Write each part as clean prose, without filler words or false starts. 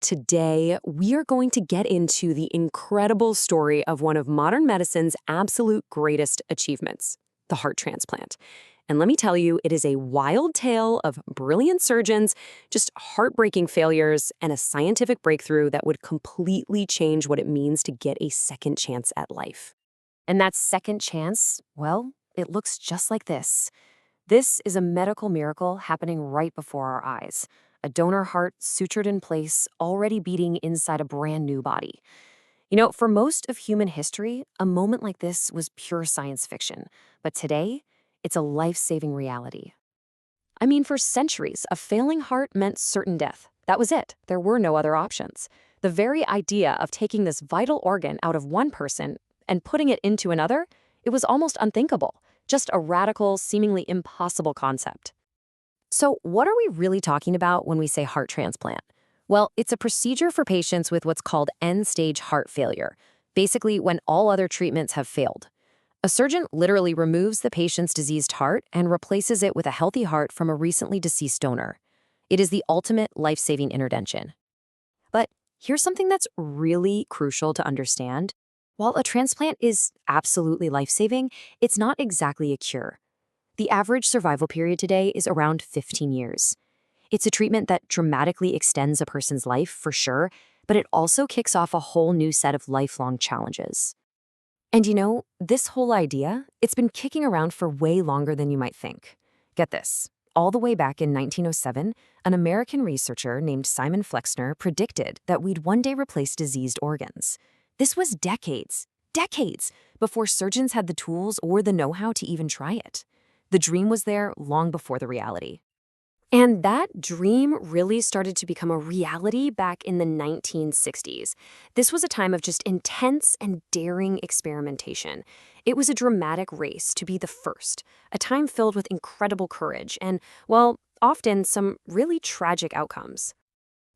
Today, we are going to get into the incredible story of one of modern medicine's absolute greatest achievements, the heart transplant. And let me tell you, it is a wild tale of brilliant surgeons, just heartbreaking failures, and a scientific breakthrough that would completely change what it means to get a second chance at life. And that second chance, well, it looks just like this. This is a medical miracle happening right before our eyes. A donor heart sutured in place, already beating inside a brand new body. For most of human history, a moment like this was pure science fiction. But today, it's a life-saving reality. I mean, for centuries, a failing heart meant certain death. That was it. There were no other options. The very idea of taking this vital organ out of one person and putting it into another, it was almost unthinkable. Just a radical, seemingly impossible concept. So what are we really talking about when we say heart transplant? Well, it's a procedure for patients with what's called end-stage heart failure, basically when all other treatments have failed. A surgeon literally removes the patient's diseased heart and replaces it with a healthy heart from a recently deceased donor. It is the ultimate life-saving intervention. But here's something that's really crucial to understand. While a transplant is absolutely life-saving, it's not exactly a cure. The average survival period today is around 15 years. It's a treatment that dramatically extends a person's life, for sure, but it also kicks off a whole new set of lifelong challenges. And this whole idea, it's been kicking around for way longer than you might think. Get this. All the way back in 1907, an American researcher named Simon Flexner predicted that we'd one day replace diseased organs. This was decades before surgeons had the tools or the know-how to even try it. The dream was there long before the reality. And that dream really started to become a reality back in the 1960s. This was a time of just intense and daring experimentation. It was a dramatic race to be the first, a time filled with incredible courage and, well, often some really tragic outcomes.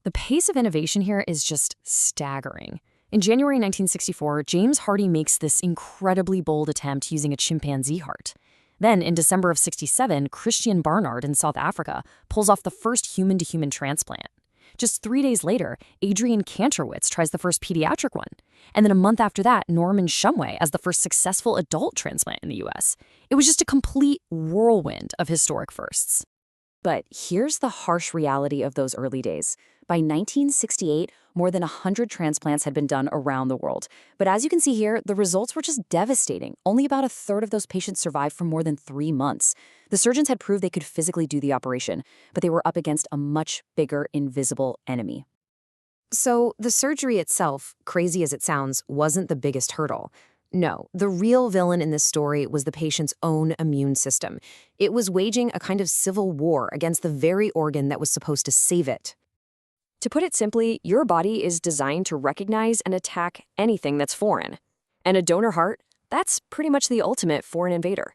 The pace of innovation here is just staggering. In January 1964, James Hardy makes this incredibly bold attempt using a chimpanzee heart. Then, in December of '67, Christian Barnard in South Africa pulls off the first human-to-human transplant. Just 3 days later, Adrian Kantrowitz tries the first pediatric one. And then a month after that, Norman Shumway as the first successful adult transplant in the U.S. It was just a complete whirlwind of historic firsts. But here's the harsh reality of those early days. By 1968, more than 100 transplants had been done around the world. But as you can see here, the results were just devastating. Only about a third of those patients survived for more than 3 months. The surgeons had proved they could physically do the operation, but they were up against a much bigger, invisible enemy. So the surgery itself, crazy as it sounds, wasn't the biggest hurdle. No, the real villain in this story was the patient's own immune system. It was waging a kind of civil war against the very organ that was supposed to save it. To put it simply, your body is designed to recognize and attack anything that's foreign. And a donor heart, that's pretty much the ultimate foreign invader.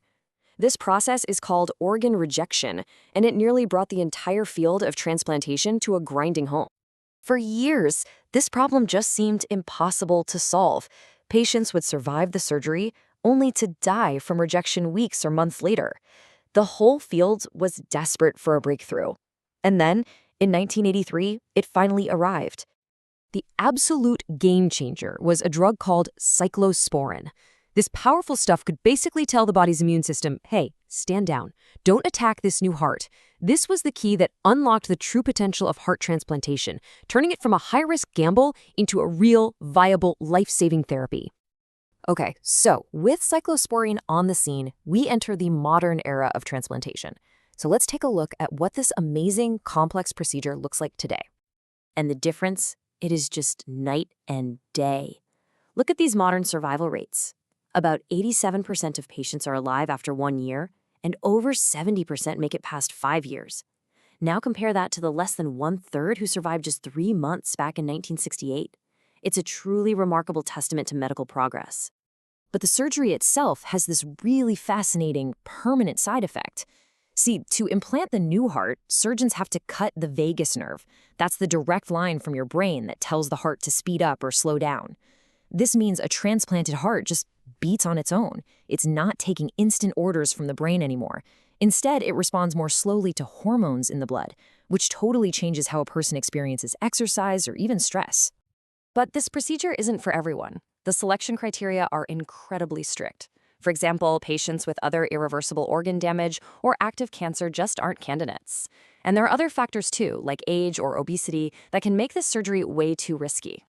This process is called organ rejection, and it nearly brought the entire field of transplantation to a grinding halt. For years, this problem just seemed impossible to solve. Patients would survive the surgery only to die from rejection weeks or months later. The whole field was desperate for a breakthrough. And then, in 1983, it finally arrived. The absolute game changer was a drug called cyclosporine. This powerful stuff could basically tell the body's immune system, hey, stand down. Don't attack this new heart. This was the key that unlocked the true potential of heart transplantation, turning it from a high-risk gamble into a real, viable, life-saving therapy. Okay, so with cyclosporine on the scene, we enter the modern era of transplantation. So let's take a look at what this amazing, complex procedure looks like today. And the difference, it is just night and day. Look at these modern survival rates. About 87% of patients are alive after 1 year, and over 70% make it past 5 years. Now compare that to the less than 1/3 who survived just 3 months back in 1968. It's a truly remarkable testament to medical progress. But the surgery itself has this really fascinating, permanent side effect. See, to implant the new heart, surgeons have to cut the vagus nerve. That's the direct line from your brain that tells the heart to speed up or slow down. This means a transplanted heart just beats on its own. It's not taking instant orders from the brain anymore. Instead, it responds more slowly to hormones in the blood, which totally changes how a person experiences exercise or even stress. But this procedure isn't for everyone. The selection criteria are incredibly strict. For example, patients with other irreversible organ damage or active cancer just aren't candidates. And there are other factors too, like age or obesity, that can make this surgery way too risky.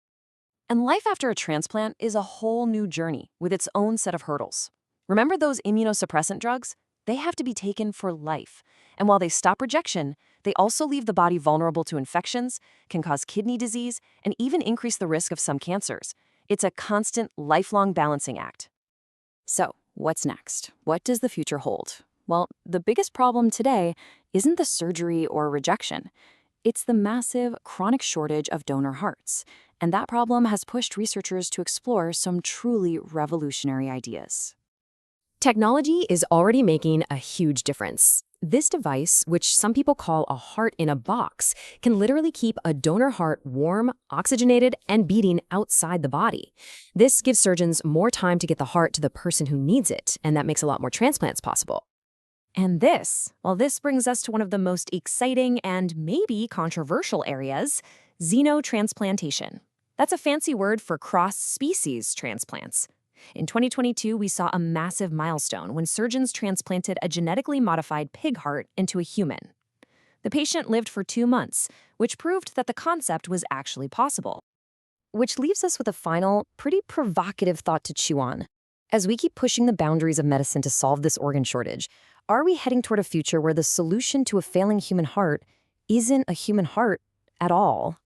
And life after a transplant is a whole new journey with its own set of hurdles. Remember those immunosuppressant drugs? They have to be taken for life. And while they stop rejection, they also leave the body vulnerable to infections, can cause kidney disease, and even increase the risk of some cancers. It's a constant, lifelong balancing act. So, what's next? What does the future hold? Well, the biggest problem today isn't the surgery or rejection. It's the massive, chronic shortage of donor hearts. And that problem has pushed researchers to explore some truly revolutionary ideas. Technology is already making a huge difference. This device, which some people call a heart in a box, can literally keep a donor heart warm, oxygenated, and beating outside the body. This gives surgeons more time to get the heart to the person who needs it, and that makes a lot more transplants possible. And this brings us to one of the most exciting and maybe controversial areas, xenotransplantation. That's a fancy word for cross-species transplants. In 2022, we saw a massive milestone when surgeons transplanted a genetically modified pig heart into a human. The patient lived for 2 months, which proved that the concept was actually possible. Which leaves us with a final, pretty provocative thought to chew on. As we keep pushing the boundaries of medicine to solve this organ shortage, are we heading toward a future where the solution to a failing human heart isn't a human heart at all?